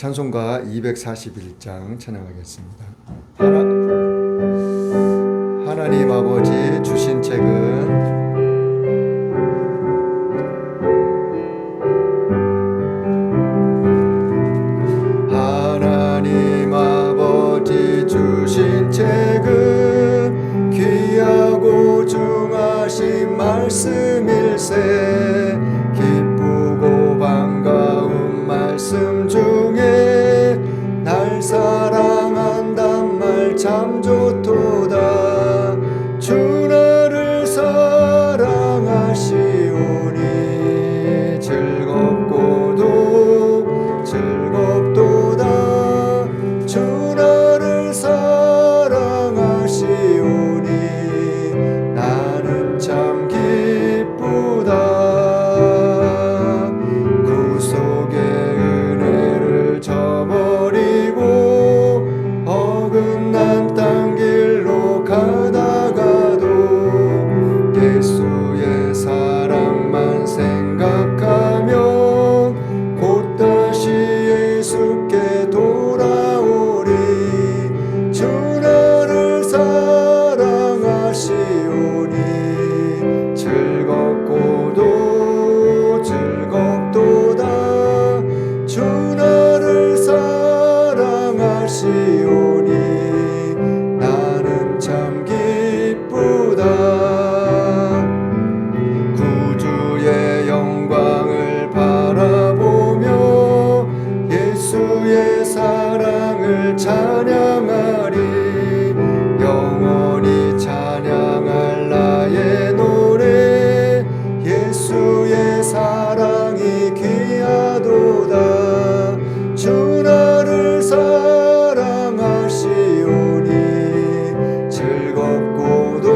찬송가 241장 찬양하겠습니다. 하나님 아버지 주신 책은 하나님 아버지 주신 책은 귀하고 중하신 말씀일세. 기쁘고 반가운 말씀 중에 날 사랑한단 말 참 좋도다. 주 나를 사랑하시오니 즐겁고도 즐겁도다. 주 나를 사랑하시오니 나는 참 기쁘다. 구속의 은혜를 저버리고 어긋난 땅 길로 가다가도 예수의 사랑만 생각하면 곧 다시 예수께 돌아오리. 주 나를 사랑하시오니 즐겁고도 즐겁도다. 주 나를 사랑하시오니 나는 참 기쁘다. 구주의 영광을 바라보며 예수의 사랑을 찬양하리. 영원히 찬양할 나의 노래 예수의 사랑이 귀하도다. 주 나를 사랑하시오니 즐겁고도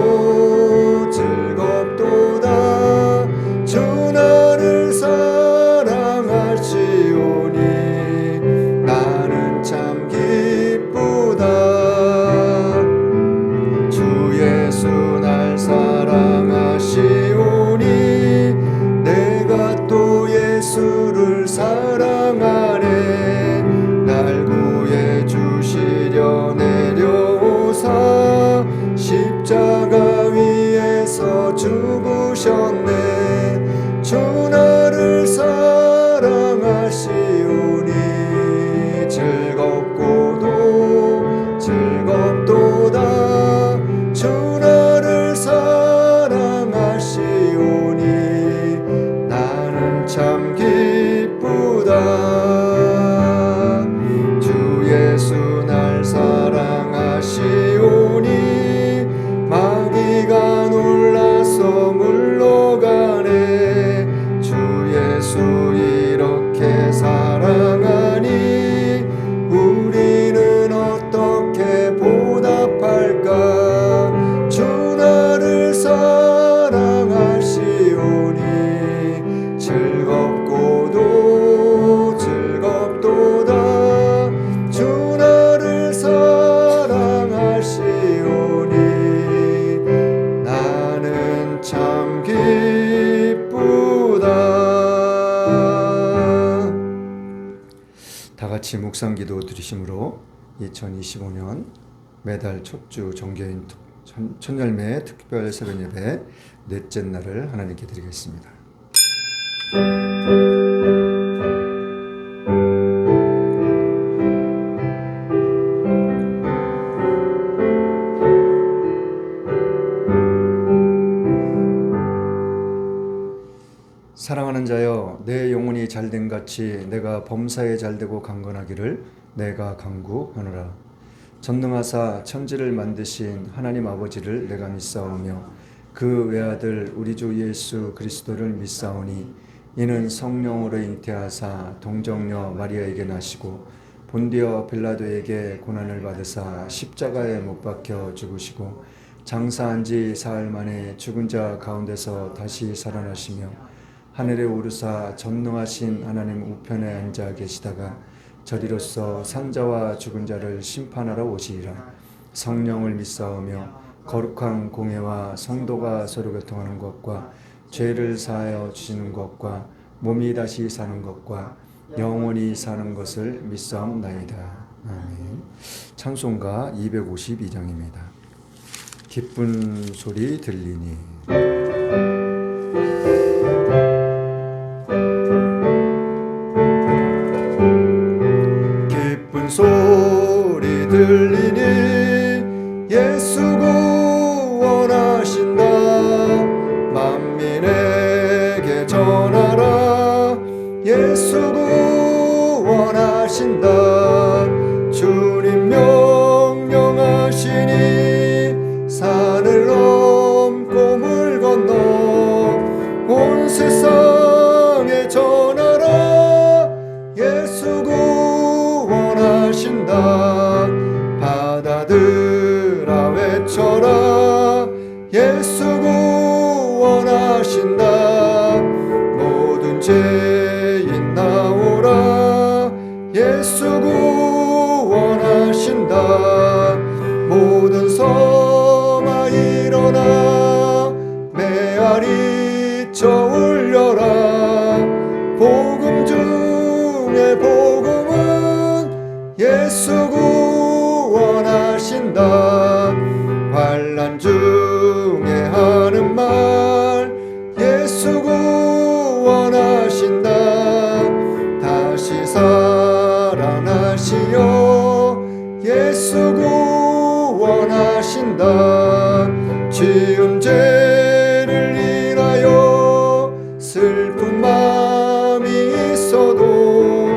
즐겁도다. 주 나를 사랑하시오니 나는 참 기쁘다. 주 예수 날 사랑하시오니 내가 또 예수를 사랑하네. 날 구해 주시려 내려오사 십자가 위에서 죽으셨네. 주 나를 사랑하시오니 즐겁고도 즐겁도다. 주 나를 사랑하시오니 나는 참 기쁘다. 주 예수 날 사랑하시오니 마귀가 놀라서 물러가네. 주 예수 이렇게 사랑하니 우리는 어떻게 보답할까. 주 나를 사랑하시오니 즐겁고도 즐겁도다. 주 나를 사랑하시오니 나는 참 기쁘다. 다 같이 묵상기도 드리심으로 2025년 매달 첫 주 정교인 천열매 특별 새벽 예배 넷째 날을 하나님께 드리겠습니다. 사랑하는 자여, 내 영혼이 잘된 같이 내가 범사에 잘되고 강건하기를 내가 간구하노라. 전능하사 천지를 만드신 하나님 아버지를 내가 믿사오며 그 외아들 우리 주 예수 그리스도를 믿사오니 이는 성령으로 잉태하사 동정녀 마리아에게 나시고 본디어 빌라도에게 고난을 받으사 십자가에 못 박혀 죽으시고 장사한 지 사흘 만에 죽은 자 가운데서 다시 살아나시며 하늘에 오르사 전능하신 하나님 우편에 앉아 계시다가 저리로서 산자와 죽은 자를 심판하러 오시리라. 성령을 믿사오며 거룩한 공회와 성도가 서로 교통하는 것과 죄를 사하여 주시는 것과 몸이 다시 사는 것과 영원히 사는 것을 믿사옵나이다. 아멘. 찬송가 252장입니다. 기쁜 소리 들리니 기쁜 소리 들리니 예수 구원하신다. 만민에게 전하라. 예수 구원하신다. 주님 명령하시니 산을 넘고 물 건너 온 세상에 전하라. 예수 구원하신다. 바다들아 외쳐라. 예수 구원하신다. 모든 죄인 나오라. 예수 구원하신다. 모든 섬아 일어나 메아리 쳐 울려라. 복음 중에 복음은 예수 구원하신다. 환난 중에 하는 말 예수 구원하신다. 다시 살아나시어 예수 구원하신다. 지은 죄를 인하여 슬픈 마음이 있어도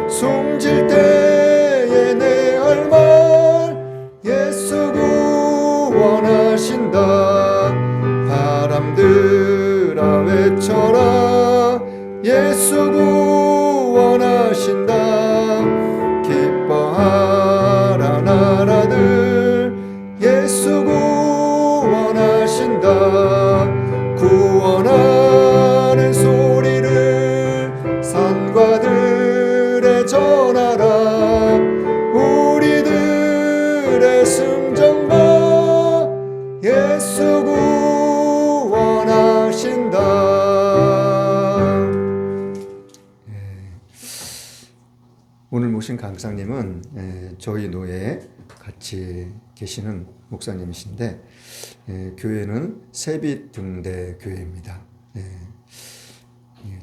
숨질 때에 내 할 말 예수 구원하신다. 바람들아 외쳐라. 예수 구원하신다. 기뻐하라 나라들 예수 구원하신다. 구원하는 소리를 산과 들에 전하라. 우리들의 승정과 예수 구원하신다. 오늘 모신 강사님은 저희 노예에 같이 계시는 목사님이신데 교회는 세빛등대 교회입니다.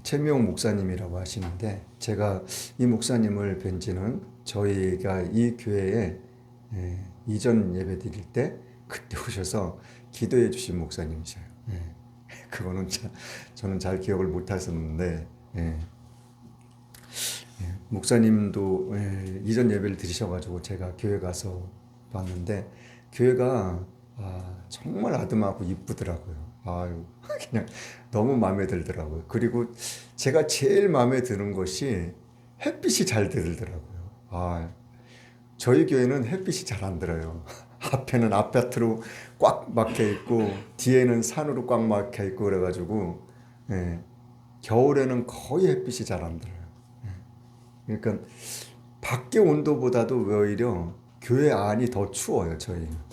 최미용 목사님이라고 하시는데 제가 이 목사님을 뵌 지는 저희가 이 교회에 이전 예배 드릴 때 그때 오셔서 기도해 주신 목사님이셔요. 그거는 저는 잘 기억을 못 하셨는데 목사님도 이전 예배를 드리셔가지고 제가 교회 가서 봤는데 교회가 정말 아담하고 이쁘더라고요. 아유, 그냥 너무 마음에 들더라고요. 그리고 제가 제일 마음에 드는 것이 햇빛이 잘 들더라고요. 저희 교회는 햇빛이 잘 안 들어요. 앞에는 아파트로 꽉 막혀 있고 뒤에는 산으로 꽉 막혀 있고 그래가지고 겨울에는 거의 햇빛이 잘 안 들어요. 그러니까 밖의 온도보다도 오히려 교회 안이 더 추워요, 저희는.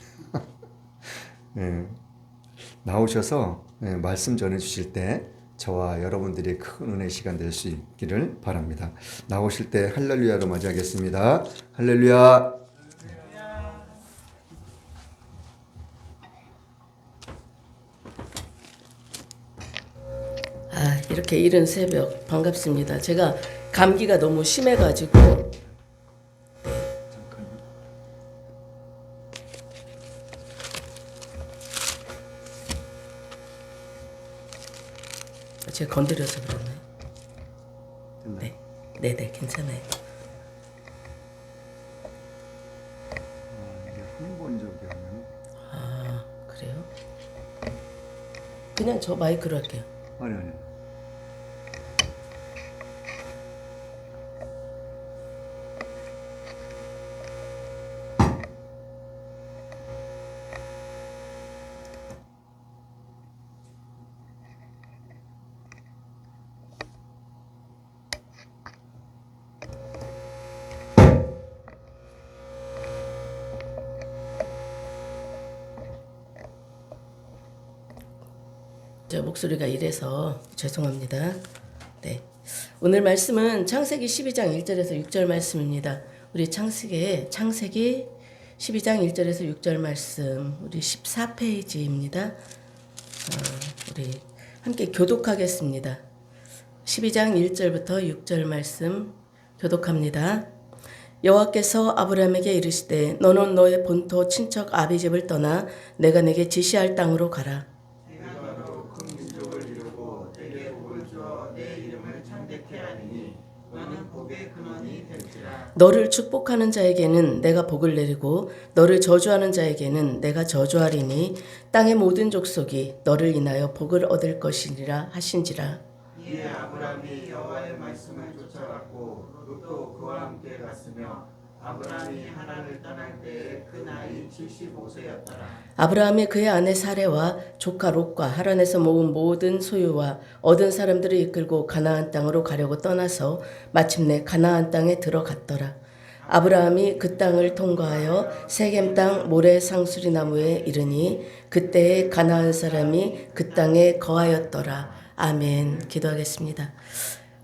나오셔서 말씀 전해 주실 때 저와 여러분들이 큰 은혜의 시간 될 수 있기를 바랍니다. 나오실 때 할렐루야로 맞이하겠습니다. 할렐루야. 이렇게 이른 새벽 반갑습니다. 제가 감기가 너무 심해가지고 제가 건드려서 그러나요? 네, 괜찮아요. 그래요? 그냥 저 마이크로 할게요. 아니. 제 목소리가 이래서 죄송합니다. 네, 오늘 말씀은 창세기 12장 1절에서 6절 말씀입니다. 우리 창세기 12장 1절에서 6절 말씀, 우리 14페이지입니다. 우리 함께 교독하겠습니다. 12장 1절부터 6절 말씀 교독합니다. 여호와께서 아브라함에게 이르시되 너는 너의 본토 친척 아비집을 떠나 내가 내게 지시할 땅으로 가라. 내가 너로 큰 민족을 이루고 내게 복을 주어 내 이름을 창대케 하리니 너는 복의 근원이 될지라. 너를 축복하는 자에게는 내가 복을 내리고 너를 저주하는 자에게는 내가 저주하리니 땅의 모든 족속이 너를 인하여 복을 얻을 것이니라 하신지라. 이에 아브라함이 여호와의 말씀을 쫓아갔고 롯도 그와 함께 갔으며 아브라함이 하란을 떠날 때에 그 나이 75세였더라. 아브라함이 그의 아내 사레와 조카 롯과 하란에서 모은 모든 소유와 얻은 사람들을 이끌고 가나안 땅으로 가려고 떠나서 마침내 가나안 땅에 들어갔더라. 아브라함이 그 땅을 통과하여 세겜 땅 모레 상수리 나무에 이르니 그때에 가나안 사람이 그 땅에 거하였더라. 아멘. 기도하겠습니다.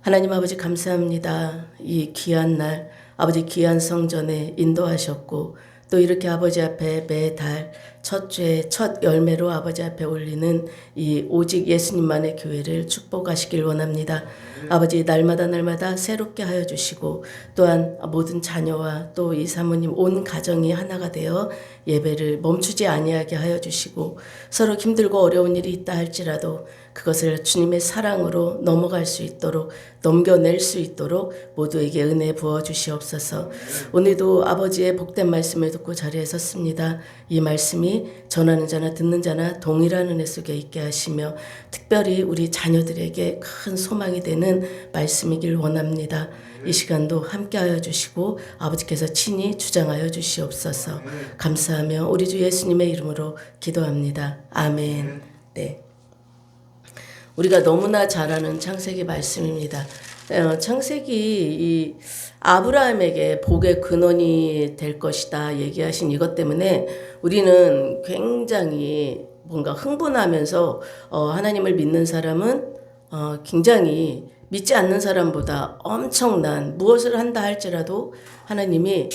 하나님 아버지 감사합니다. 이 귀한 날 아버지 귀한 성전에 인도하셨고 또 이렇게 아버지 앞에 매달 첫 주에 첫 열매로 아버지 앞에 올리는 이 오직 예수님만의 교회를 축복하시길 원합니다. 아버지 날마다 새롭게 하여 주시고 또한 모든 자녀와 또 이 사모님 온 가정이 하나가 되어 예배를 멈추지 아니하게 하여 주시고 서로 힘들고 어려운 일이 있다 할지라도 그것을 주님의 사랑으로 넘어갈 수 있도록 넘겨낼 수 있도록 모두에게 은혜 부어 주시옵소서. 오늘도 아버지의 복된 말씀을 듣고 자리에 섰습니다. 이 말씀이 전하는 자나 듣는 자나 동일한 은혜 속에 있게 하시며 특별히 우리 자녀들에게 큰 소망이 되는 말씀이길 원합니다. 이 시간도 함께하여 주시고 아버지께서 친히 주장하여 주시옵소서. 감사하며 우리 주 예수님의 이름으로 기도합니다. 아멘. 네. 우리가 너무나 잘 아는 창세기 말씀입니다. 창세기 이 아브라함에게 복의 근원이 될 것이다 얘기하신 이것 때문에 우리는 굉장히 뭔가 흥분하면서 하나님을 믿는 사람은 굉장히 믿지 않는 사람보다 엄청난 무엇을 한다 할지라도 하나님이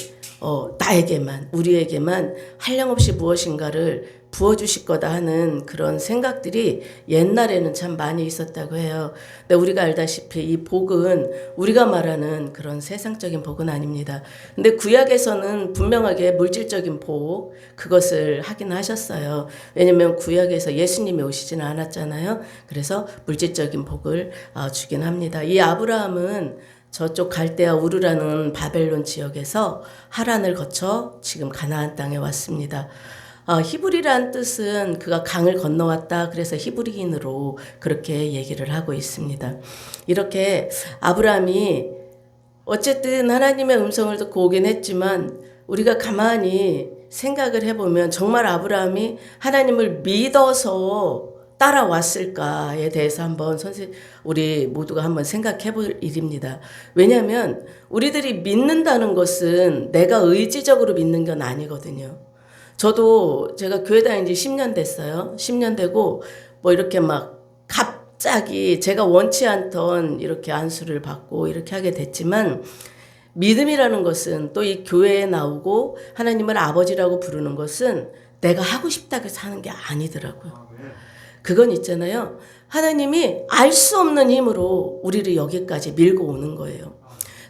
나에게만 우리에게만 한량없이 무엇인가를 부어주실 거다 하는 그런 생각들이 옛날에는 참 많이 있었다고 해요. 근데 우리가 알다시피 이 복은 우리가 말하는 그런 세상적인 복은 아닙니다. 근데 구약에서는 분명하게 물질적인 복 그것을 하긴 하셨어요. 왜냐하면 구약에서 예수님이 오시지는 않았잖아요. 그래서 물질적인 복을 주긴 합니다. 이 아브라함은 저쪽 갈대아 우르라는 바벨론 지역에서 하란을 거쳐 지금 가나안 땅에 왔습니다. 히브리란 뜻은 그가 강을 건너왔다. 그래서 히브리인으로 그렇게 얘기를 하고 있습니다. 이렇게 아브라함이 어쨌든 하나님의 음성을 듣고 오긴 했지만 우리가 가만히 생각을 해보면 정말 아브라함이 하나님을 믿어서 따라왔을까에 대해서 한번 우리 모두가 한번 생각해 볼 일입니다. 왜냐하면 우리들이 믿는다는 것은 내가 의지적으로 믿는 건 아니거든요. 저도 제가 교회 다닌 지 10년 됐어요. 10년 되고 뭐 이렇게 막 갑자기 제가 원치 않던 이렇게 안수를 받고 이렇게 하게 됐지만 믿음이라는 것은 또 이 교회에 나오고 하나님을 아버지라고 부르는 것은 내가 하고 싶다고 사는 게 아니더라고요. 그건 있잖아요. 하나님이 알 수 없는 힘으로 우리를 여기까지 밀고 오는 거예요.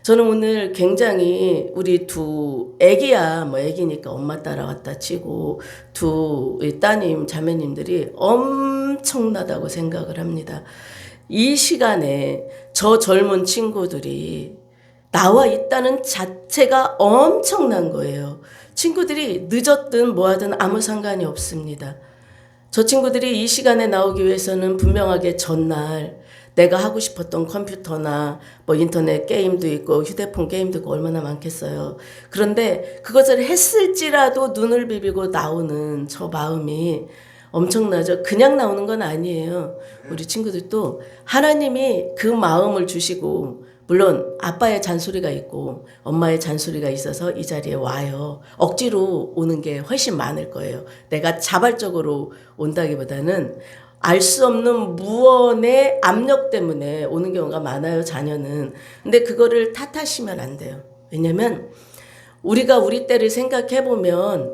저는 오늘 굉장히 우리 두 애기야 뭐 애기니까 엄마 따라왔다 치고 두 따님 자매님들이 엄청나다고 생각을 합니다. 이 시간에 저 젊은 친구들이 나와 있다는 자체가 엄청난 거예요. 친구들이 늦었든 뭐하든 아무 상관이 없습니다. 저 친구들이 이 시간에 나오기 위해서는 분명하게 전날 내가 하고 싶었던 컴퓨터나 뭐 인터넷 게임도 있고 휴대폰 게임도 있고 얼마나 많겠어요. 그런데 그것을 했을지라도 눈을 비비고 나오는 저 마음이 엄청나죠. 그냥 나오는 건 아니에요. 우리 친구들도 하나님이 그 마음을 주시고 물론 아빠의 잔소리가 있고 엄마의 잔소리가 있어서 이 자리에 와요. 억지로 오는 게 훨씬 많을 거예요. 내가 자발적으로 온다기보다는 알 수 없는 무언의 압력 때문에 오는 경우가 많아요, 자녀는. 근데 그거를 탓하시면 안 돼요. 왜냐면 우리가 우리 때를 생각해보세요.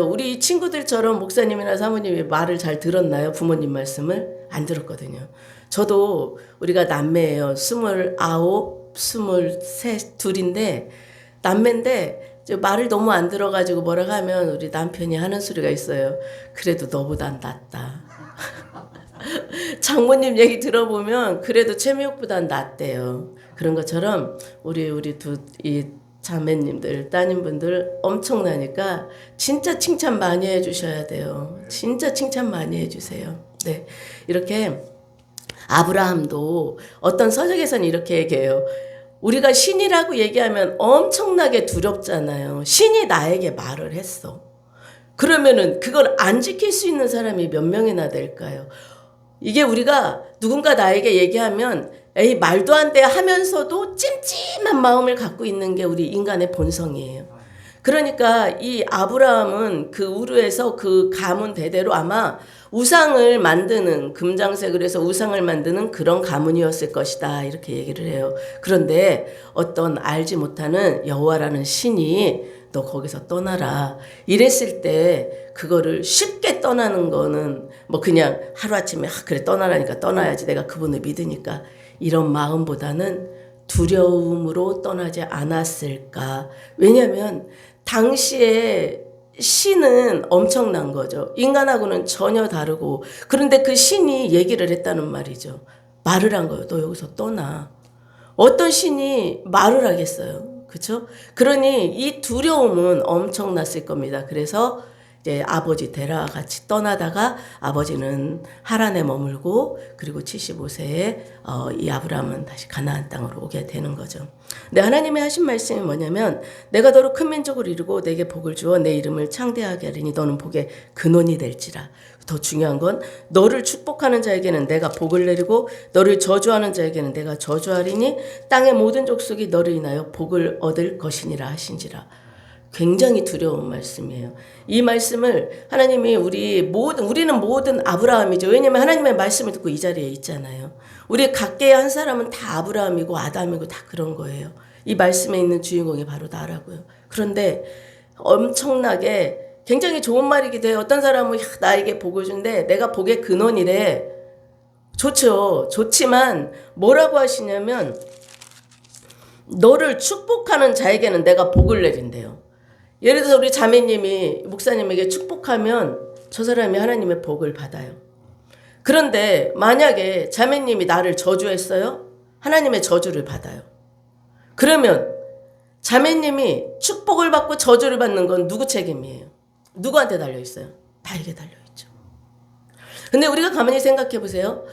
우리 친구들처럼 목사님이나 사모님이 말을 잘 들었나요? 부모님 말씀을? 안 들었거든요. 저도 우리가 남매예요. 29, 23, 둘인데 남매인데 말을 너무 안 들어가지고 뭐라고 하면 우리 남편이 하는 소리가 있어요. 그래도 너보단 낫다. 장모님 얘기 들어보면 그래도 최미옥보단 낫대요. 그런 것처럼 우리 이 자매님들, 따님분들 엄청나니까 진짜 칭찬 많이 해주셔야 돼요. 진짜 칭찬 많이 해주세요. 네, 이렇게 아브라함도 어떤 서적에서는 이렇게 얘기해요. 우리가 신이라고 얘기하면 엄청나게 두렵잖아요. 신이 나에게 말을 했어. 그러면은 그걸 안 지킬 수 있는 사람이 몇 명이나 될까요? 이게 우리가 누군가 나에게 얘기하면 에이 말도 안 돼 하면서도 찜찜한 마음을 갖고 있는 게 우리 인간의 본성이에요. 그러니까 이 아브라함은 그 우르에서 그 가문 대대로 아마 우상을 만드는 금장색을 해서 우상을 만드는 그런 가문이었을 것이다 이렇게 얘기를 해요. 그런데 어떤 알지 못하는 여호와라는 신이 너 거기서 떠나라 이랬을 때 그거를 쉽게 떠나는 거는 뭐 그냥 하루아침에 그래 떠나라니까 떠나야지 내가 그분을 믿으니까 이런 마음보다는 두려움으로 떠나지 않았을까. 왜냐하면 당시에 신은 엄청난 거죠. 인간하고는 전혀 다르고 그런데 그 신이 얘기를 했다는 말이죠. 말을 한 거예요. 너 여기서 떠나. 어떤 신이 말을 하겠어요. 그렇죠? 그러니 이 두려움은 엄청났을 겁니다. 그래서 이제 아버지 데라와 같이 떠나다가 아버지는 하란에 머물고 그리고 75세에 이 아브라함은 다시 가나안 땅으로 오게 되는 거죠. 근데 하나님이 하신 말씀이 뭐냐면 내가 너로 큰 민족을 이루고 내게 복을 주어 내 이름을 창대하게 하리니 너는 복의 근원이 될지라. 더 중요한 건 너를 축복하는 자에게는 내가 복을 내리고 너를 저주하는 자에게는 내가 저주하리니 땅의 모든 족속이 너를 인하여 복을 얻을 것이니라 하신지라. 굉장히 두려운 말씀이에요. 이 말씀을 하나님이 우리는 모든 아브라함이죠. 왜냐하면 하나님의 말씀을 듣고 이 자리에 있잖아요. 우리 각계의 한 사람은 다 아브라함이고 아담이고 다 그런 거예요. 이 말씀에 있는 주인공이 바로 나라고요. 그런데 엄청나게 굉장히 좋은 말이기도 해요. 어떤 사람은 나에게 복을 준대. 내가 복의 근원이래. 좋죠. 좋지만 뭐라고 하시냐면 너를 축복하는 자에게는 내가 복을 내린대요. 예를 들어서 우리 자매님이 목사님에게 축복하면 저 사람이 하나님의 복을 받아요. 그런데 만약에 자매님이 나를 저주했어요? 하나님의 저주를 받아요. 그러면 자매님이 축복을 받고 저주를 받는 건 누구 책임이에요? 누구한테 달려있어요? 나에게 달려있죠. 근데 우리가 가만히 생각해 보세요.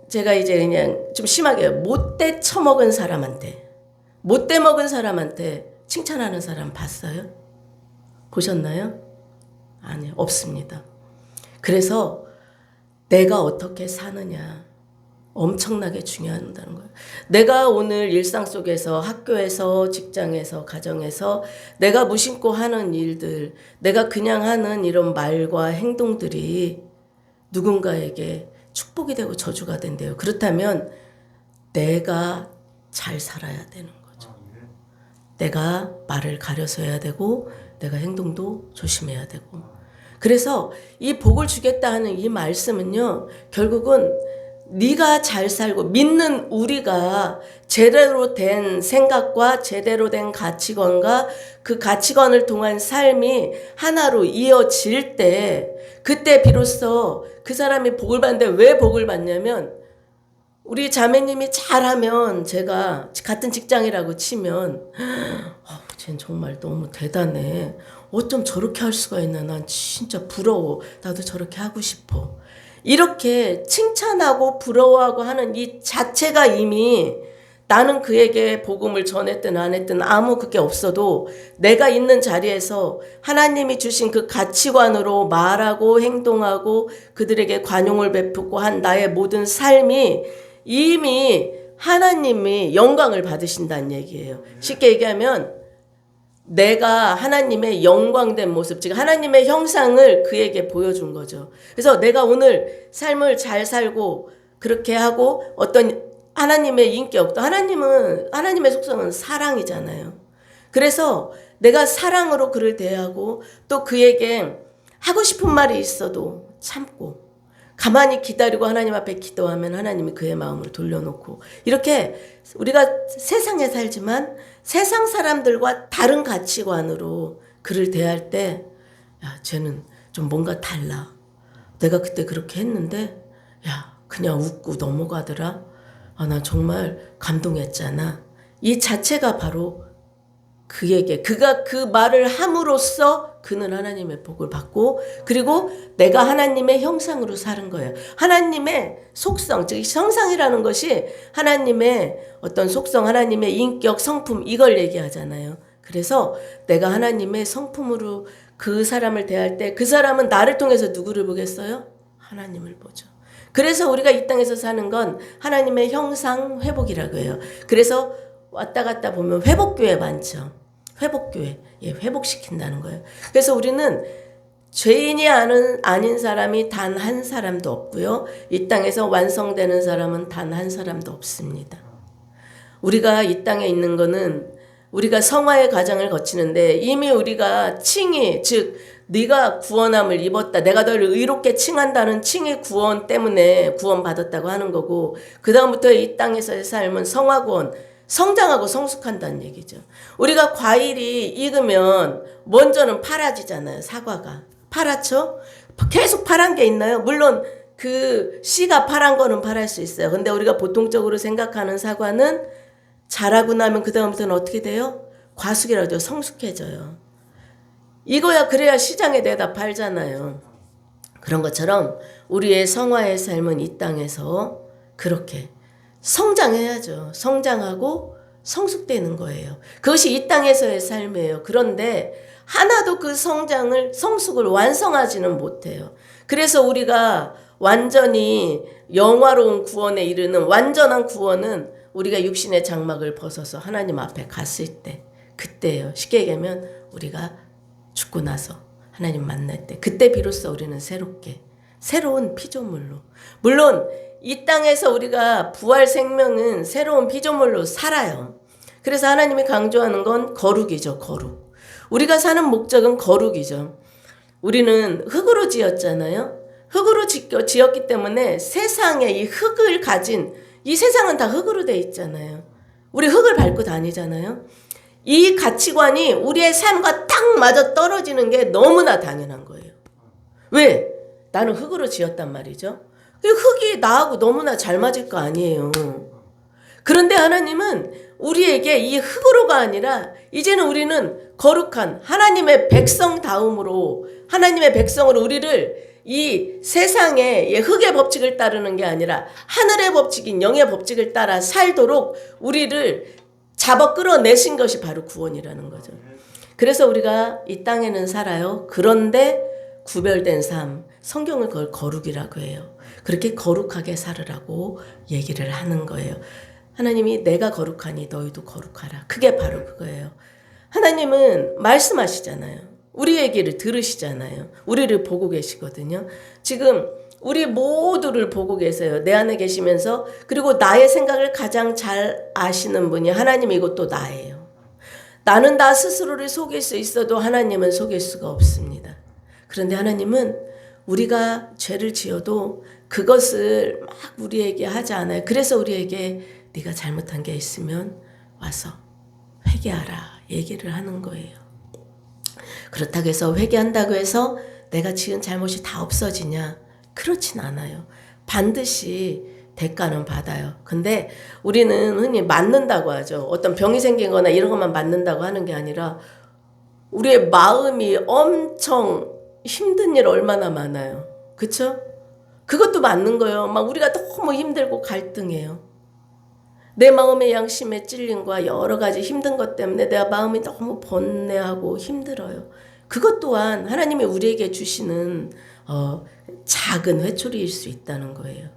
제가 이제 그냥 좀 심하게 못돼 처먹은 사람한테 못돼 먹은 사람한테 칭찬하는 사람 봤어요? 보셨나요? 아니요, 없습니다. 그래서 내가 어떻게 사느냐 엄청나게 중요하다는 거예요. 내가 오늘 일상 속에서 학교에서 직장에서 가정에서 내가 무심코 하는 일들 내가 그냥 하는 이런 말과 행동들이 누군가에게 축복이 되고 저주가 된대요. 그렇다면 내가 잘 살아야 되는 거죠. 내가 말을 가려서 해야 되고 내가 행동도 조심해야 되고 그래서 이 복을 주겠다 하는 이 말씀은요 결국은 네가 잘 살고 믿는 우리가 제대로 된 생각과 제대로 된 가치관과 그 가치관을 통한 삶이 하나로 이어질 때 그때 비로소 그 사람이 복을 받는데 왜 복을 받냐면 우리 자매님이 잘하면 제가 같은 직장이라고 치면 쟤는 정말 너무 대단해. 어쩜 저렇게 할 수가 있나. 난 진짜 부러워. 나도 저렇게 하고 싶어. 이렇게 칭찬하고 부러워하고 하는 이 자체가 이미 나는 그에게 복음을 전했든 안 했든 아무 그게 없어도 내가 있는 자리에서 하나님이 주신 그 가치관으로 말하고 행동하고 그들에게 관용을 베푸고 한 나의 모든 삶이 이미 하나님이 영광을 받으신다는 얘기예요. 쉽게 얘기하면 내가 하나님의 영광된 모습, 즉 하나님의 형상을 그에게 보여준 거죠. 그래서 내가 오늘 삶을 잘 살고 그렇게 하고 어떤 하나님의 인격도, 하나님의 속성은 사랑이잖아요. 그래서 내가 사랑으로 그를 대하고 또 그에게 하고 싶은 말이 있어도 참고 가만히 기다리고 하나님 앞에 기도하면 하나님이 그의 마음을 돌려놓고, 이렇게 우리가 세상에 살지만 세상 사람들과 다른 가치관으로 그를 대할 때, 야, 쟤는 좀 뭔가 달라. 내가 그때 그렇게 했는데, 야, 그냥 웃고 넘어가더라. 아, 나 정말 감동했잖아. 이 자체가 바로 그에게, 그가 그 말을 함으로써 그는 하나님의 복을 받고, 그리고 내가 하나님의 형상으로 사는 거예요. 하나님의 속성, 즉 형상이라는 것이 하나님의 어떤 속성, 하나님의 인격, 성품, 이걸 얘기하잖아요. 그래서 내가 하나님의 성품으로 그 사람을 대할 때 그 사람은 나를 통해서 누구를 보겠어요? 하나님을 보죠. 그래서 우리가 이 땅에서 사는 건 하나님의 형상 회복이라고 해요. 그래서 왔다 갔다 보면 회복교회 많죠. 회복교회, 예, 회복시킨다는 거예요. 그래서 우리는 죄인이 아닌 사람이 단 한 사람도 없고요. 이 땅에서 완성되는 사람은 단 한 사람도 없습니다. 우리가 이 땅에 있는 거는 우리가 성화의 과정을 거치는데 이미 우리가 칭의, 즉 네가 구원함을 입었다, 내가 너를 의롭게 칭한다는 칭의 구원 때문에 구원받았다고 하는 거고, 그 다음부터 이 땅에서의 삶은 성화구원, 성장하고 성숙한다는 얘기죠. 우리가 과일이 익으면 먼저는 파라지잖아요. 사과가 파랗죠? 계속 파란 게 있나요? 물론 그 씨가 파란 거는 파랄 수 있어요. 근데 우리가 보통적으로 생각하는 사과는 자라고 나면 그 다음부터는 어떻게 돼요? 과숙이라고 해요. 성숙해져요. 이거야 그래야 시장에 내다 팔잖아요. 그런 것처럼 우리의 성화의 삶은 이 땅에서 그렇게 성장해야죠. 성장하고 성숙되는 거예요. 그것이 이 땅에서의 삶이에요. 그런데 하나도 그 성숙을 완성하지는 못해요. 그래서 우리가 완전히 영화로운 구원에 이르는 완전한 구원은 우리가 육신의 장막을 벗어서 하나님 앞에 갔을 때, 그때예요. 쉽게 얘기하면 우리가 죽고 나서 하나님 만날 때, 그때 비로소 우리는 새로운 피조물로, 물론 이 땅에서 우리가 부활 생명은 새로운 피조물로 살아요. 그래서 하나님이 강조하는 건 거룩이죠. 거룩. 우리가 사는 목적은 거룩이죠. 우리는 흙으로 지었잖아요. 흙으로 지었기 때문에 세상에 이 흙을 가진, 이 세상은 다 흙으로 돼 있잖아요. 우리 흙을 밟고 다니잖아요. 이 가치관이 우리의 삶과 딱 맞아 떨어지는 게 너무나 당연한 거예요. 왜? 나는 흙으로 지었단 말이죠. 흙이 나하고 너무나 잘 맞을 거 아니에요. 그런데 하나님은 우리에게 이 흙으로가 아니라 이제는 우리는 거룩한 하나님의 백성다움으로, 하나님의 백성으로 우리를 이 세상의 흙의 법칙을 따르는 게 아니라 하늘의 법칙인 영의 법칙을 따라 살도록 우리를 잡아 끌어내신 것이 바로 구원이라는 거죠. 그래서 우리가 이 땅에는 살아요. 그런데 구별된 삶, 성경은 그걸 거룩이라고 해요. 그렇게 거룩하게 살으라고 얘기를 하는 거예요. 하나님이 내가 거룩하니 너희도 거룩하라. 그게 바로 그거예요. 하나님은 말씀하시잖아요. 우리 얘기를 들으시잖아요. 우리를 보고 계시거든요. 지금 우리 모두를 보고 계세요. 내 안에 계시면서, 그리고 나의 생각을 가장 잘 아시는 분이 하나님이, 이것도 나예요. 나는 나 스스로를 속일 수 있어도 하나님은 속일 수가 없습니다. 그런데 하나님은 우리가 죄를 지어도 그것을 막 우리에게 하지 않아요. 그래서 우리에게 네가 잘못한 게 있으면 와서 회개하라 얘기를 하는 거예요. 그렇다고 해서 회개한다고 해서 내가 지은 잘못이 다 없어지냐? 그렇진 않아요. 반드시 대가는 받아요. 근데 우리는 흔히 맞는다고 하죠. 어떤 병이 생긴 거나 이런 것만 맞는다고 하는 게 아니라 우리의 마음이 엄청 힘든 일 얼마나 많아요. 그쵸? 그것도 맞는 거예요. 막 우리가 너무 힘들고 갈등해요. 내 마음의 양심의 찔림과 여러 가지 힘든 것 때문에 내 마음이 너무 번뇌하고 힘들어요. 그것 또한 하나님이 우리에게 주시는 작은 회초리일 수 있다는 거예요.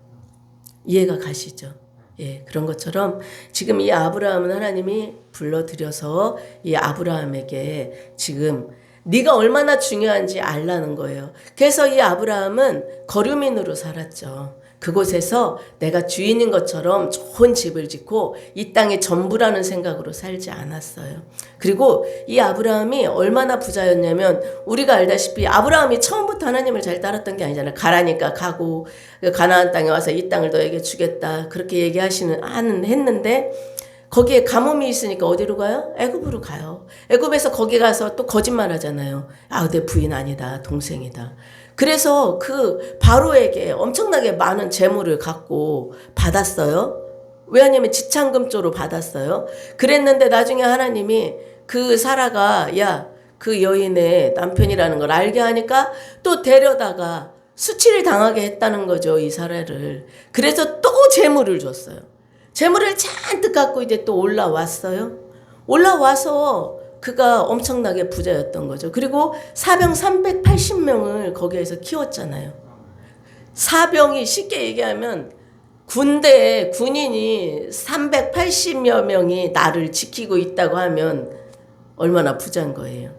이해가 가시죠? 예, 그런 것처럼 지금 이 아브라함은 하나님이 불러들여서 이 아브라함에게 지금 네가 얼마나 중요한지 알라는 거예요. 그래서 이 아브라함은 거류민으로 살았죠. 그곳에서 내가 주인인 것처럼 좋은 집을 짓고 이 땅의 전부라는 생각으로 살지 않았어요. 그리고 이 아브라함이 얼마나 부자였냐면 우리가 알다시피 아브라함이 처음부터 하나님을 잘 따랐던 게 아니잖아요. 가라니까 가고 가나안 땅에 와서 이 땅을 너에게 주겠다 그렇게 했는데 거기에 가뭄이 있으니까 어디로 가요? 애굽으로 가요. 애굽에서 거기 가서 또 거짓말 하잖아요. 아, 내 부인 아니다. 동생이다. 그래서 그 바로에게 엄청나게 많은 재물을 갖고 받았어요. 왜냐하면 지참금조로 받았어요. 그랬는데 나중에 하나님이 그 사라가 그 여인의 남편이라는 걸 알게 하니까 또 데려다가 수치를 당하게 했다는 거죠. 이 사라를. 그래서 또 재물을 줬어요. 재물을 잔뜩 갖고 이제 또 올라왔어요. 올라와서 그가 엄청나게 부자였던 거죠. 그리고 사병 380명을 거기에서 키웠잖아요. 사병이 쉽게 얘기하면 군대에 군인이 380여 명이 나를 지키고 있다고 하면 얼마나 부자인 거예요.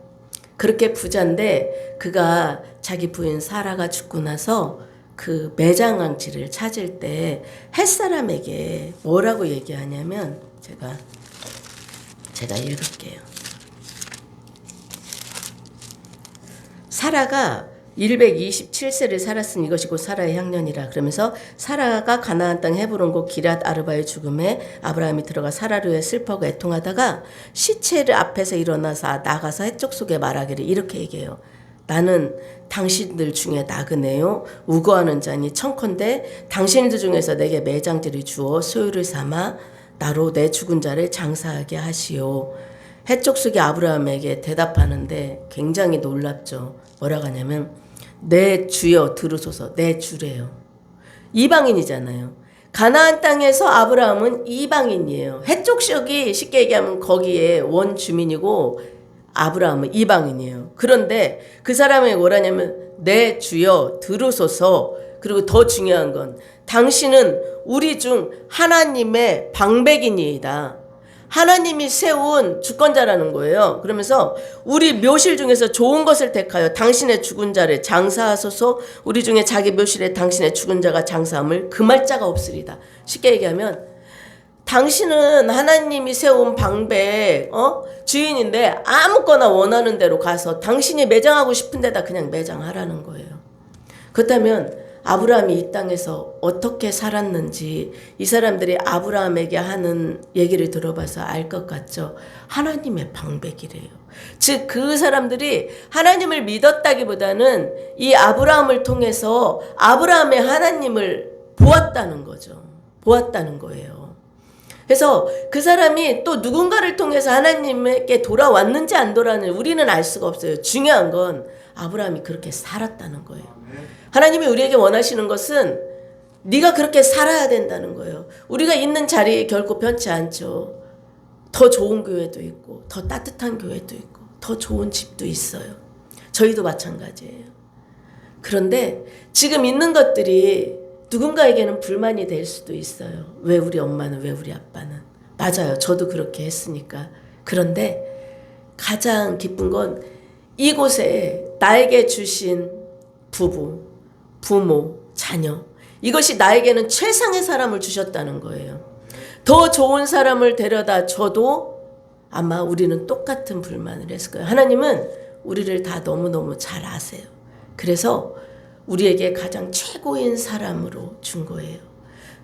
그렇게 부자인데 그가 자기 부인 사라가 죽고 나서 그 매장왕치를 찾을 때 햇사람에게 뭐라고 얘기하냐면 제가 읽을게요. 사라가 127세를 살았으니 이것이 곧 사라의 향년이라. 그러면서 사라가 가나안 땅 헤브론 곧 기럇 아르바의 죽음에 아브라함이 들어가 사라를 위해 슬퍼하고 애통하다가 시체를 앞에서 일어나서 나가서 해쪽 속에 말하기를 이렇게 얘기해요. 나는 당신들 중에 나그네요 우거하는 자니 청컨대 당신들 중에서 내게 매장들을 주어 소유를 삼아 나로 내 죽은 자를 장사하게 하시오. 해쪽 속에 아브라함에게 대답하는데 굉장히 놀랍죠. 뭐라고 하냐면 내 주여 들으소서. 내 주래요. 이방인이잖아요. 가나안 땅에서 아브라함은 이방인이에요. 해쪽 속이 쉽게 얘기하면 거기에 원주민이고 아브라함은 이방인이에요. 그런데 그 사람이 뭐라냐면 내 주여 들으소서. 그리고 더 중요한 건 당신은 우리 중 하나님의 방백이니이다. 하나님이 세운 주권자라는 거예요. 그러면서 우리 묘실 중에서 좋은 것을 택하여 당신의 죽은 자를 장사하소서. 우리 중에 자기 묘실에 당신의 죽은 자가 장사함을 금할 자가 없으리다. 쉽게 얘기하면 당신은 하나님이 세운 방백 주인인데 아무거나 원하는 대로 가서 당신이 매장하고 싶은 데다 그냥 매장하라는 거예요. 그렇다면 아브라함이 이 땅에서 어떻게 살았는지 이 사람들이 아브라함에게 하는 얘기를 들어봐서 알 것 같죠. 하나님의 방백이래요. 즉 그 사람들이 하나님을 믿었다기보다는 이 아브라함을 통해서 아브라함의 하나님을 보았다는 거죠. 보았다는 거예요. 그래서 그 사람이 또 누군가를 통해서 하나님께 돌아왔는지 안 돌아왔는지 우리는 알 수가 없어요. 중요한 건 아브라함이 그렇게 살았다는 거예요. 하나님이 우리에게 원하시는 것은 네가 그렇게 살아야 된다는 거예요. 우리가 있는 자리에 결코 변치 않죠. 더 좋은 교회도 있고 더 따뜻한 교회도 있고 더 좋은 집도 있어요. 저희도 마찬가지예요. 그런데 지금 있는 것들이 누군가에게는 불만이 될 수도 있어요. 왜 우리 엄마는, 왜 우리 아빠는. 맞아요. 저도 그렇게 했으니까. 그런데 가장 기쁜 건 이곳에 나에게 주신 부부, 부모, 자녀, 이것이 나에게는 최상의 사람을 주셨다는 거예요. 더 좋은 사람을 데려다 줘도 아마 우리는 똑같은 불만을 했을 거예요. 하나님은 우리를 다 너무너무 잘 아세요. 그래서 우리에게 가장 최고인 사람으로 준 거예요.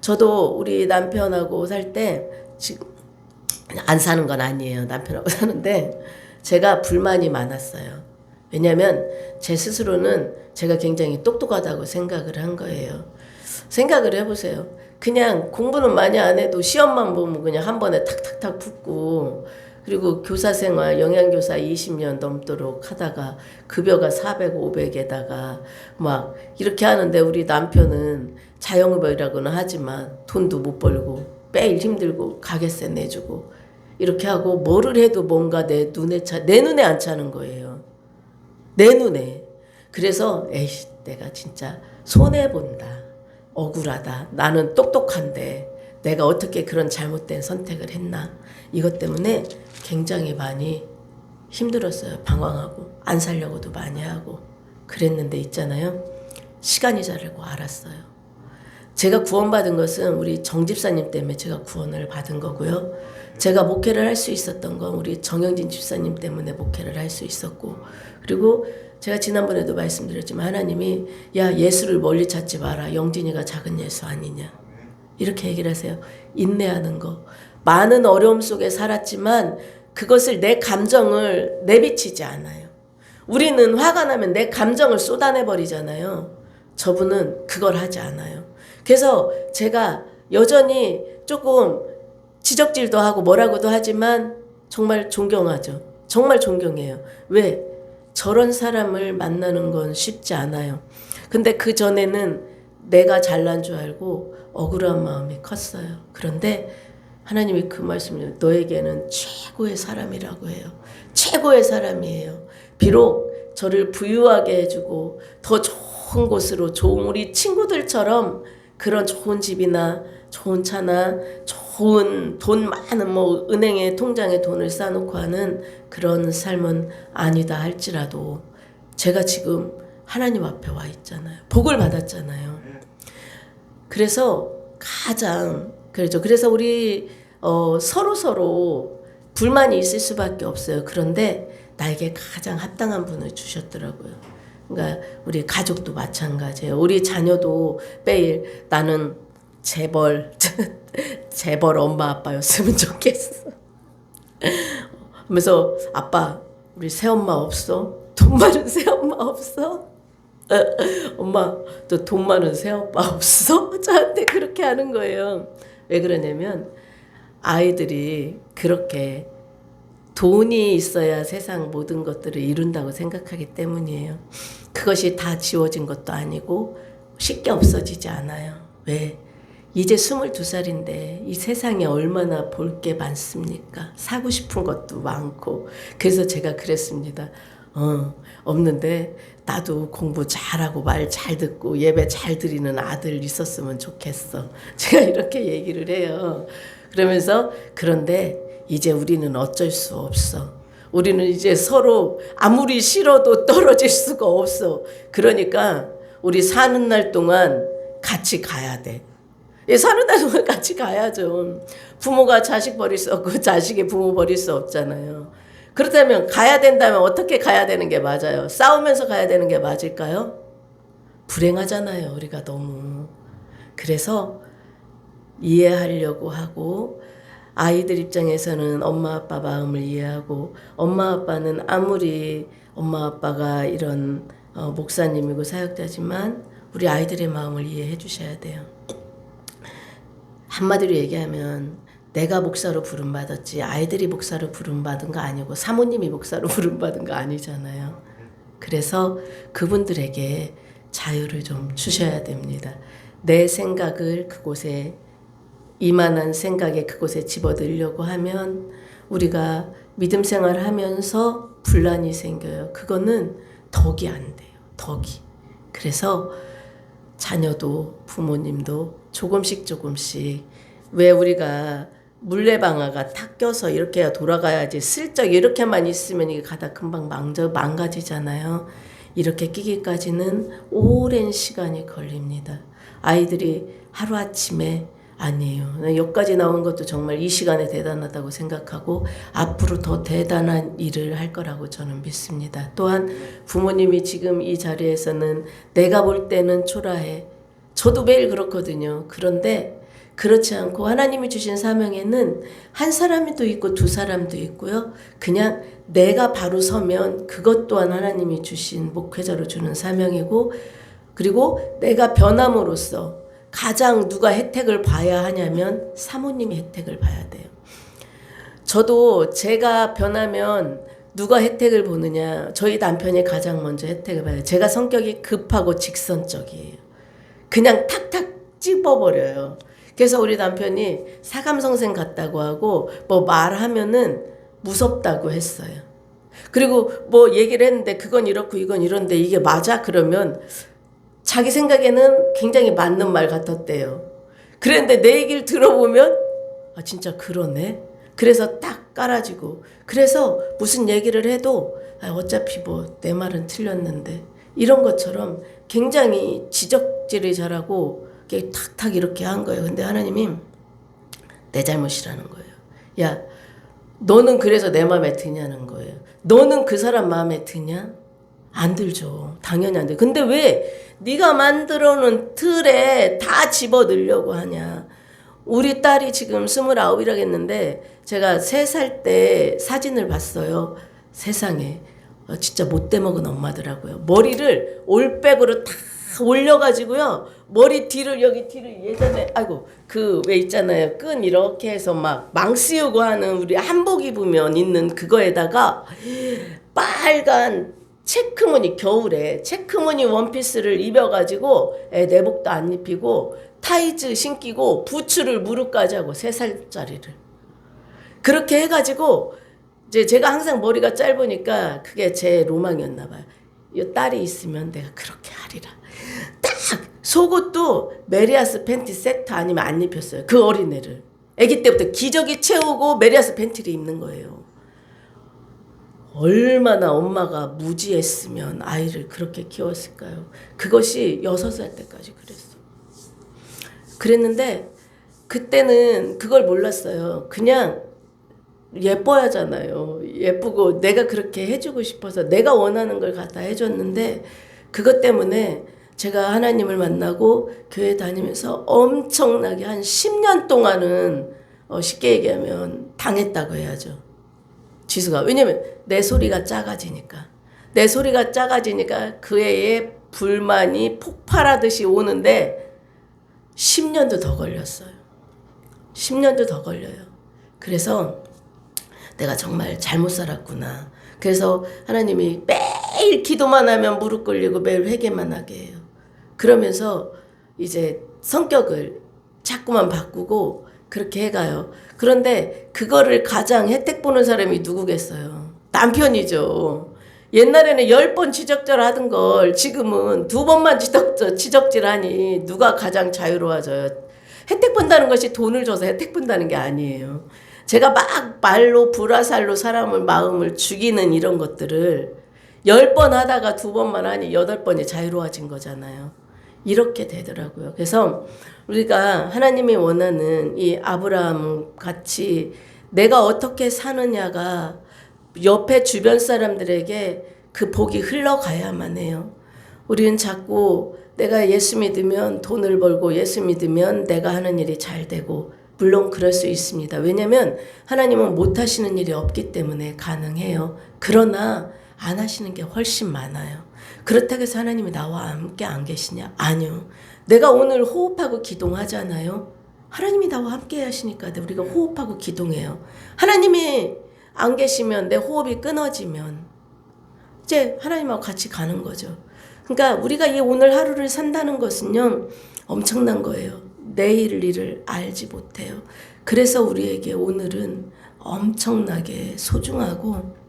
저도 우리 남편하고 살 때 지금 안 사는 건 아니에요. 남편하고 사는데 제가 불만이 많았어요. 왜냐하면 제 스스로는 제가 굉장히 똑똑하다고 생각을 한 거예요. 생각을 해보세요. 그냥 공부는 많이 안 해도 시험만 보면 그냥 한 번에 탁탁탁 붙고 그리고 교사 생활 영양교사 20년 넘도록 하다가 급여가 400, 500에다가 막 이렇게 하는데 우리 남편은 자영업이라고는 하지만 돈도 못 벌고 매일 힘들고 가게세 내주고 이렇게 하고 뭐를 해도 뭔가 내 눈에 안 차는 거예요. 내 눈에. 그래서 내가 진짜 손해본다. 억울하다. 나는 똑똑한데 내가 어떻게 그런 잘못된 선택을 했나. 이것 때문에 굉장히 많이 힘들었어요. 방황하고 안 살려고도 많이 하고 그랬는데 있잖아요. 시간이 자르고 알았어요. 제가 구원받은 것은 우리 정 집사님 때문에 제가 구원을 받은 거고요. 제가 목회를 할 수 있었던 건 우리 정영진 집사님 때문에 목회를 할 수 있었고, 그리고 제가 지난번에도 말씀드렸지만 하나님이 야 예수를 멀리 찾지 마라. 영진이가 작은 예수 아니냐. 이렇게 얘기를 하세요. 인내하는 거. 많은 어려움 속에 살았지만 그것을 내 감정을 내비치지 않아요. 우리는 화가 나면 내 감정을 쏟아내버리잖아요. 저분은 그걸 하지 않아요. 그래서 제가 여전히 조금 지적질도 하고 뭐라고도 하지만 정말 존경하죠. 정말 존경해요. 왜? 저런 사람을 만나는 건 쉽지 않아요. 근데 그 전에는 내가 잘난 줄 알고 억울한 마음이 컸어요. 그런데 하나님이 그 말씀을 너에게는 최고의 사람이라고 해요. 최고의 사람이에요. 비록 저를 부유하게 해주고 더 좋은 곳으로 좋은 우리 친구들처럼 그런 좋은 집이나 좋은 차나 좋은 돈 많은 뭐 은행에 통장에 돈을 쌓아놓고 하는 그런 삶은 아니다 할지라도 제가 지금 하나님 앞에 와 있잖아요. 복을 받았잖아요. 그래서 가장 그렇죠. 그래서 우리 서로 불만이 있을 수밖에 없어요. 그런데 나에게 가장 합당한 분을 주셨더라고요. 그러니까 우리 가족도 마찬가지예요. 우리 자녀도 매일 나는 재벌 엄마 아빠였으면 좋겠어. 그래서 아빠 우리 새엄마 없어? 돈 많은 새엄마 없어? 엄마 너 돈 많은 새엄마 없어? 저한테 그렇게 하는 거예요. 왜 그러냐면 아이들이 그렇게 돈이 있어야 세상 모든 것들을 이룬다고 생각하기 때문이에요. 그것이 다 지워진 것도 아니고 쉽게 없어지지 않아요. 왜? 이제 22살인데 이 세상에 얼마나 볼 게 많습니까? 사고 싶은 것도 많고. 그래서 제가 그랬습니다. 없는데 나도 공부 잘하고 말 잘 듣고 예배 잘 드리는 아들 있었으면 좋겠어. 제가 이렇게 얘기를 해요. 그러면서 그런데 이제 우리는 어쩔 수 없어. 우리는 이제 서로 아무리 싫어도 떨어질 수가 없어. 그러니까 우리 사는 날 동안 같이 가야 돼. 사는 날 동안 같이 가야죠. 부모가 자식 버릴 수 없고 자식이 부모 버릴 수 없잖아요. 그렇다면 가야 된다면 어떻게 가야 되는 게 맞아요? 싸우면서 가야 되는 게 맞을까요? 불행하잖아요. 우리가 너무. 그래서 이해하려고 하고 아이들 입장에서는 엄마 아빠 마음을 이해하고 엄마 아빠는 아무리 엄마 아빠가 이런 목사님이고 사역자지만 우리 아이들의 마음을 이해해 주셔야 돼요. 한마디로 얘기하면 내가 목사로 부름받았지 아이들이 목사로 부름받은 거 아니고 사모님이 목사로 부름받은 거 아니잖아요. 그래서 그분들에게 자유를 좀 주셔야 됩니다. 내 생각을 그곳에 이만한 생각에 그곳에 집어넣으려고 하면 우리가 믿음 생활을 하면서 분란이 생겨요. 그거는 덕이 안 돼요. 덕이. 그래서 자녀도 부모님도 조금씩 왜 우리가 물레방아가 탁 껴서 이렇게 돌아가야지 슬쩍 이렇게만 있으면 이게 가다 금방 망가지잖아요. 이렇게 끼기까지는 오랜 시간이 걸립니다. 아이들이 하루아침에 아니에요. 여기까지 나온 것도 정말 이 시간에 대단하다고 생각하고 앞으로 더 대단한 일을 할 거라고 저는 믿습니다. 또한 부모님이 지금 이 자리에서는 내가 볼 때는 초라해. 저도 매일 그렇거든요. 그런데 그렇지 않고 하나님이 주신 사명에는 한 사람도 있고 두 사람도 있고요. 그냥 내가 바로 서면 그것 또한 하나님이 주신 목회자로 주는 사명이고, 그리고 내가 변함으로써 가장 누가 혜택을 봐야 하냐면 사모님이 혜택을 봐야 돼요. 저도 제가 변하면 누가 혜택을 보느냐. 저희 남편이 가장 먼저 혜택을 봐요. 제가 성격이 급하고 직선적이에요. 그냥 탁탁 찝어버려요. 그래서 우리 남편이 사감성생 같다고 하고 뭐 말하면은 무섭다고 했어요. 그리고 뭐 얘기를 했는데 그건 이렇고 이건 이런데 이게 맞아? 그러면 자기 생각에는 굉장히 맞는 말 같았대요. 그랬는데 내 얘기를 들어보면 아 진짜 그러네. 그래서 딱 깔아지고 그래서 무슨 얘기를 해도 아, 어차피 뭐 내 말은 틀렸는데 이런 것처럼 굉장히 지적질을 잘하고 탁탁 이렇게 한 거예요. 근데 하나님이 내 잘못이라는 거예요. 야, 너는 그래서 내 마음에 드냐는 거예요. 너는 그 사람 마음에 드냐? 안 들죠. 당연히 안 돼. 근데 왜 네가 만들어 놓은 틀에 다 집어넣으려고 하냐? 우리 딸이 지금 29이라고 했는데 제가 3살 때 사진을 봤어요. 세상에 진짜 못돼 먹은 엄마더라고요. 머리를 올백으로 다 올려가지고요. 머리 뒤를 여기 뒤를 예전에 아이고 그 왜 있잖아요. 끈 이렇게 해서 막 망 씌우고 하는 우리 한복 입으면 있는 그거에다가 빨간 체크무늬 겨울에 체크무늬 원피스를 입어가지고 내복도 안 입히고 타이즈 신기고 부츠를 무릎까지 하고 3살짜리를 그렇게 해가지고 이제 제가 항상 머리가 짧으니까 그게 제 로망이었나 봐요. 이 딸이 있으면 내가 그렇게 하리라. 딱 속옷도 메리아스 팬티 세트 아니면 안 입혔어요. 그 어린애를 아기 때부터 기저귀 채우고 메리아스 팬티를 입는 거예요. 얼마나 엄마가 무지했으면 아이를 그렇게 키웠을까요? 그것이 6살 때까지 그랬어. 그랬는데 그때는 그걸 몰랐어요. 그냥 예뻐야 하잖아요. 예쁘고 내가 그렇게 해주고 싶어서 내가 원하는 걸 갖다 해줬는데 그것 때문에 제가 하나님을 만나고 교회 다니면서 엄청나게 한 10년 동안은 쉽게 얘기하면 당했다고 해야죠. 지수가. 왜냐면 내 소리가 작아지니까. 내 소리가 작아지니까 그 애의 불만이 폭발하듯이 오는데 10년도 더 걸렸어요. 10년도 더 걸려요. 그래서 내가 정말 잘못 살았구나. 그래서 하나님이 매일 기도만 하면 무릎 꿇리고 매일 회개만 하게 해요. 그러면서 이제 성격을 자꾸만 바꾸고 그렇게 해가요. 그런데 그거를 가장 혜택 보는 사람이 누구겠어요? 남편이죠. 옛날에는 10번 지적질 하던 걸 지금은 2번만 지적질하니 누가 가장 자유로워져요? 혜택 본다는 것이 돈을 줘서 혜택 본다는 게 아니에요. 제가 막 말로 불화살로 사람을 마음을 죽이는 이런 것들을 10번 하다가 2번만 하니 8번이 자유로워진 거잖아요. 이렇게 되더라고요. 그래서 우리가 하나님이 원하는 이 아브라함 같이 내가 어떻게 사느냐가 옆에 주변 사람들에게 그 복이 흘러가야만 해요. 우리는 자꾸 내가 예수 믿으면 돈을 벌고 예수 믿으면 내가 하는 일이 잘 되고 물론 그럴 수 있습니다. 왜냐하면 하나님은 못하시는 일이 없기 때문에 가능해요. 그러나 안 하시는 게 훨씬 많아요. 그렇다고 해서 하나님이 나와 함께 안 계시냐? 아니요. 내가 오늘 호흡하고 기도하잖아요. 하나님이 나와 함께 하시니까 우리가 호흡하고 기도해요. 하나님이 안 계시면 내 호흡이 끊어지면 이제 하나님하고 같이 가는 거죠. 그러니까 우리가 이 오늘 하루를 산다는 것은요. 엄청난 거예요. 내일 일을 알지 못해요. 그래서 우리에게 오늘은 엄청나게 소중하고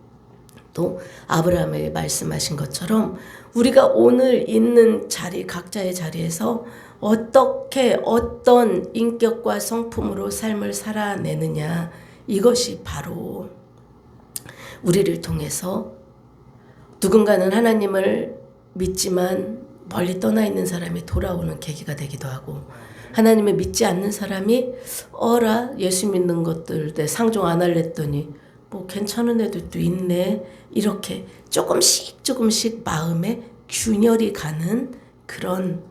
또 아브라함이 말씀하신 것처럼 우리가 오늘 있는 자리 각자의 자리에서 어떻게 어떤 인격과 성품으로 삶을 살아내느냐 이것이 바로 우리를 통해서 누군가는 하나님을 믿지만 멀리 떠나 있는 사람이 돌아오는 계기가 되기도 하고 하나님을 믿지 않는 사람이 어라 예수 믿는 것들 내 상종 안 할랬더니 뭐 괜찮은 애들도 있네 이렇게 조금씩 마음에 균열이 가는 그런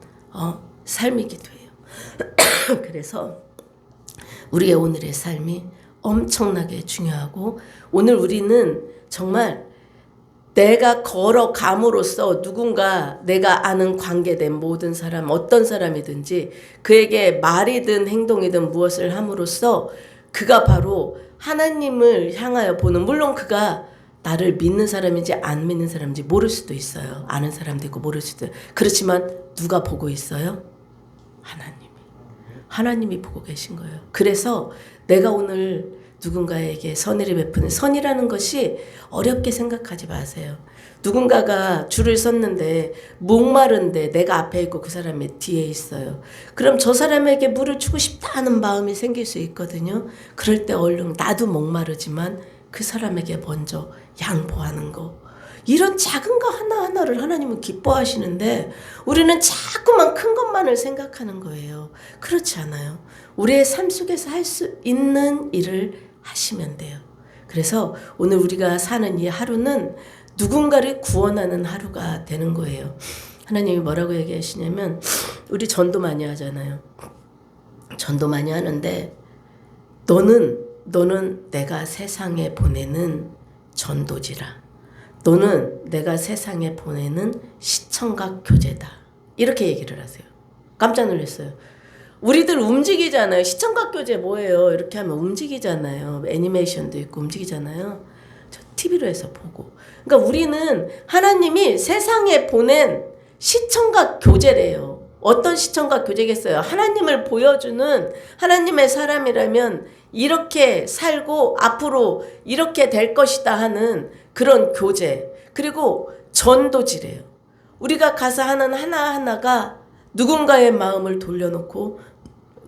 삶이기도 해요. 그래서 우리의 오늘의 삶이 엄청나게 중요하고 오늘 우리는 정말 내가 걸어감으로써 누군가 내가 아는 관계된 모든 사람 어떤 사람이든지 그에게 말이든 행동이든 무엇을 함으로써 그가 바로 하나님을 향하여 보는 물론 그가 나를 믿는 사람인지 안 믿는 사람인지 모를 수도 있어요. 아는 사람도 있고 모를 수도 있어요. 그렇지만 누가 보고 있어요? 하나님이 보고 계신 거예요. 그래서 내가 오늘 누군가에게 선의를 베푸는 선이라는 것이 어렵게 생각하지 마세요. 누군가가 줄을 섰는데 목마른데 내가 앞에 있고 그 사람이 뒤에 있어요. 그럼 저 사람에게 물을 주고 싶다 하는 마음이 생길 수 있거든요. 그럴 때 얼른 나도 목마르지만 그 사람에게 먼저 양보하는 거. 이런 작은 거 하나하나를 하나님은 기뻐하시는데 우리는 자꾸만 큰 것만을 생각하는 거예요. 그렇지 않아요. 우리의 삶 속에서 할 수 있는 일을 하시면 돼요. 그래서 오늘 우리가 사는 이 하루는 누군가를 구원하는 하루가 되는 거예요. 하나님이 뭐라고 얘기하시냐면 우리 전도 많이 하잖아요. 전도 많이 하는데 너는 내가 세상에 보내는 전도지라. 너는 내가 세상에 보내는 시청각 교제다. 이렇게 얘기를 하세요. 깜짝 놀랐어요. 우리들 움직이잖아요. 시청각 교제 뭐예요? 이렇게 하면 움직이잖아요. 애니메이션도 있고 움직이잖아요. 저 TV로 해서 보고. 그러니까 우리는 하나님이 세상에 보낸 시청각 교제래요. 어떤 시청각 교제겠어요? 하나님을 보여주는 하나님의 사람이라면 이렇게 살고 앞으로 이렇게 될 것이다 하는 그런 교제. 그리고 전도지래요. 우리가 가서 하는 하나하나가 누군가의 마음을 돌려놓고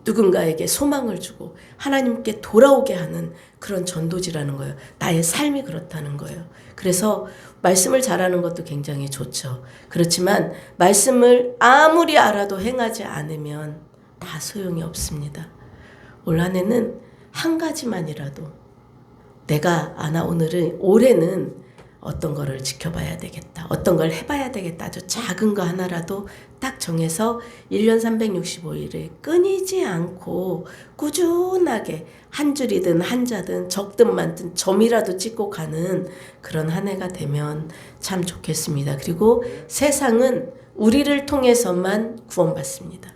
누군가에게 소망을 주고 하나님께 돌아오게 하는 그런 전도지라는 거예요. 나의 삶이 그렇다는 거예요. 그래서 말씀을 잘하는 것도 굉장히 좋죠. 그렇지만 말씀을 아무리 알아도 행하지 않으면 다 소용이 없습니다. 올 한 해는 한 가지만이라도 내가 오늘은 올해는 어떤 거를 지켜봐야 되겠다. 어떤 걸 해봐야 되겠다. 아주 작은 거 하나라도 딱 정해서 1년 365일을 끊이지 않고 꾸준하게 한 줄이든 한 자든 적든 많든 점이라도 찍고 가는 그런 한 해가 되면 참 좋겠습니다. 그리고 세상은 우리를 통해서만 구원받습니다.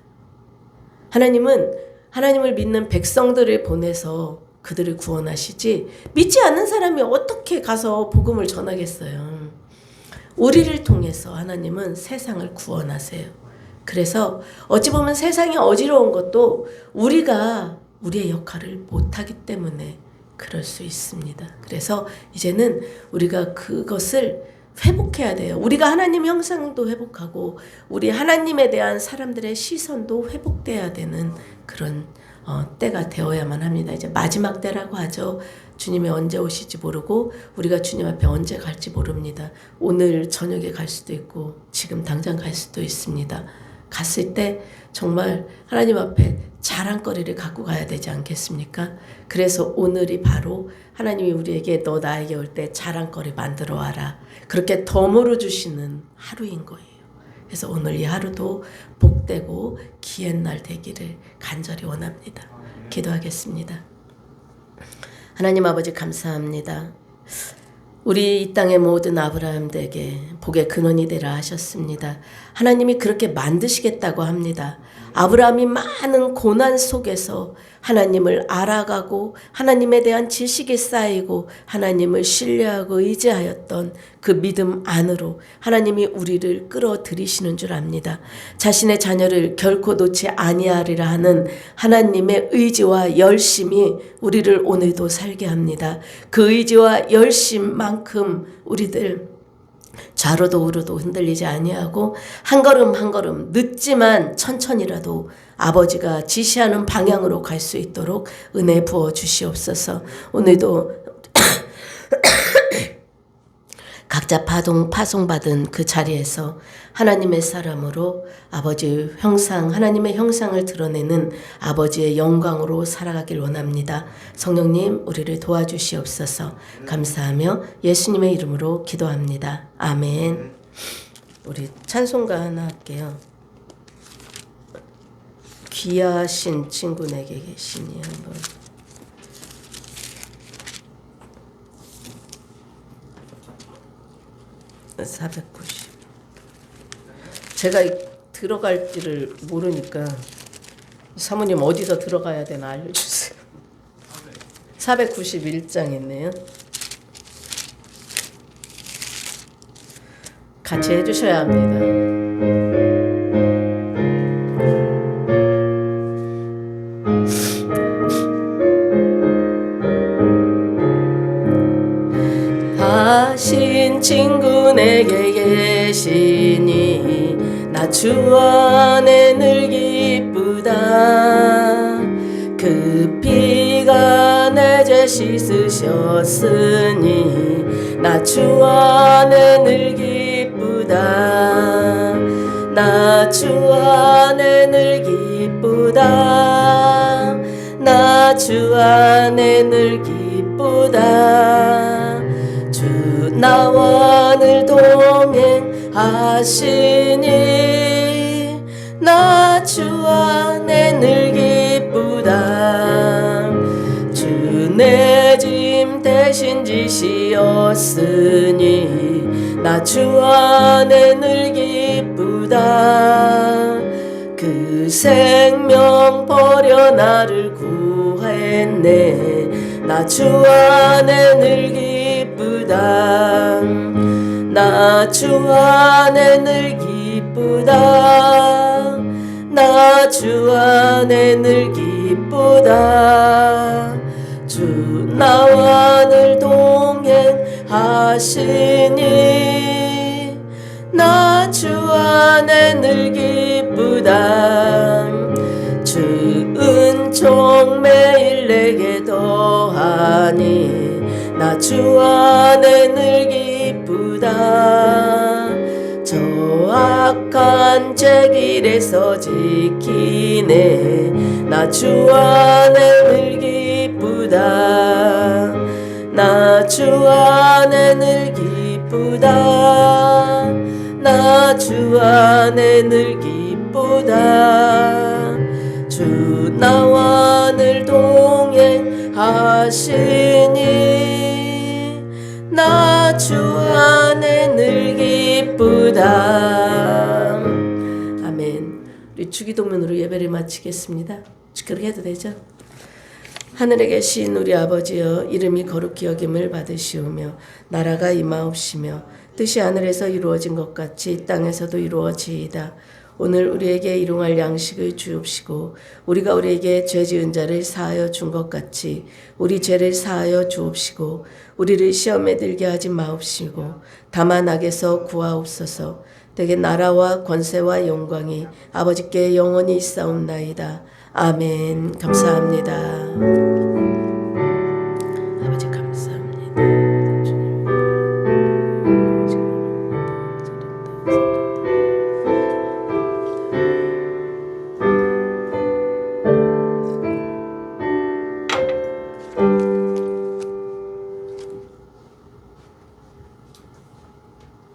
하나님은 하나님을 믿는 백성들을 보내서 그들을 구원하시지 믿지 않는 사람이 어떻게 가서 복음을 전하겠어요. 우리를 통해서 하나님은 세상을 구원하세요. 그래서 어찌 보면 세상이 어지러운 것도 우리가 우리의 역할을 못하기 때문에 그럴 수 있습니다. 그래서 이제는 우리가 그것을 회복해야 돼요. 우리가 하나님 형상도 회복하고 우리 하나님에 대한 사람들의 시선도 회복돼야 되는 그런 때가 되어야만 합니다. 이제 마지막 때라고 하죠. 주님이 언제 오실지 모르고 우리가 주님 앞에 언제 갈지 모릅니다. 오늘 저녁에 갈 수도 있고 지금 당장 갈 수도 있습니다. 갔을 때 정말 하나님 앞에 자랑거리를 갖고 가야 되지 않겠습니까? 그래서 오늘이 바로 하나님이 우리에게 너 나에게 올 때 자랑거리 만들어 와라. 그렇게 덤으로 주시는 하루인 거예요. 그래서 오늘 이 하루도 복되고 기한 날 되기를 간절히 원합니다. 기도하겠습니다. 하나님 아버지 감사합니다. 우리 이 땅의 모든 아브라함들에게 복의 근원이 되라 하셨습니다. 하나님이 그렇게 만드시겠다고 합니다. 아브라함이 많은 고난 속에서 하나님을 알아가고 하나님에 대한 지식이 쌓이고 하나님을 신뢰하고 의지하였던 그 믿음 안으로 하나님이 우리를 끌어들이시는 줄 압니다. 자신의 자녀를 결코 놓지 아니하리라 하는 하나님의 의지와 열심이 우리를 오늘도 살게 합니다. 그 의지와 열심만큼 우리들 좌로도 우로도 흔들리지 아니하고 한 걸음 한 걸음 늦지만 천천히라도 아버지가 지시하는 방향으로 갈 수 있도록 은혜 부어 주시옵소서. 오늘도 각자 파송받은 그 자리에서 하나님의 사람으로 아버지 형상, 하나님의 형상을 드러내는 아버지의 영광으로 살아가길 원합니다. 성령님, 우리를 도와주시옵소서. 감사하며 예수님의 이름으로 기도합니다. 아멘. 우리 찬송가 하나 할게요. 귀하신 친구에게 계시니 한번. (490) 제가 들어갈지를 모르니까 사모님 어디서 들어가야 되나 알려주세요. 491장 있네요. 같이 해주셔야 합니다. 하신 친구 내게 계시니 나 주 안에 늘 기쁘다. 그 피가 내 죄 씻으셨으니 나 주 안에 늘 기쁘다. 나 주 안에 늘 기쁘다. 나 주 안에 늘 기쁘다. 주 나와 늘 동행하시니 나 주 안에 늘 기쁘다. 주 내 짐 대신 지시었으니 나 주 안에 늘 기쁘다. 그 생명 버려 나를 구했네. 나 주 안에 늘 기쁘다. 나 주 안에 늘 기쁘다. 나 주 안에 늘 기쁘다. 주 나와 늘 동행하시니 나 주 안에 늘 기쁘다. 주 은총 매일 내게 더하니 나 주 안에 늘 기쁘다. 저 악한 제 길에서 지키네. 나 주 안에 늘 기쁘다. 나 주 안에 늘 기쁘다. 나 주 안에 늘 기쁘다. 주 나와 늘 동행하시니 나 주 안에 늘 기쁘다. 아멘. 우리 주기도문으로 예배를 마치겠습니다. 그렇게 해도 되죠? 하늘에 계신 우리 아버지여, 이름이 거룩히 여김을 받으시오며 나라가 임하옵시며 뜻이 하늘에서 이루어진 것 같이 땅에서도 이루어지이다. 오늘 우리에게 일용할 양식을 주옵시고 우리가 우리에게 죄 지은 자를 사하여 준 것 같이 우리 죄를 사하여 주옵시고 우리를 시험에 들게 하지 마옵시고 다만 악에서 구하옵소서. 대개 나라와 권세와 영광이 아버지께 영원히 있사옵나이다. 아멘. 감사합니다.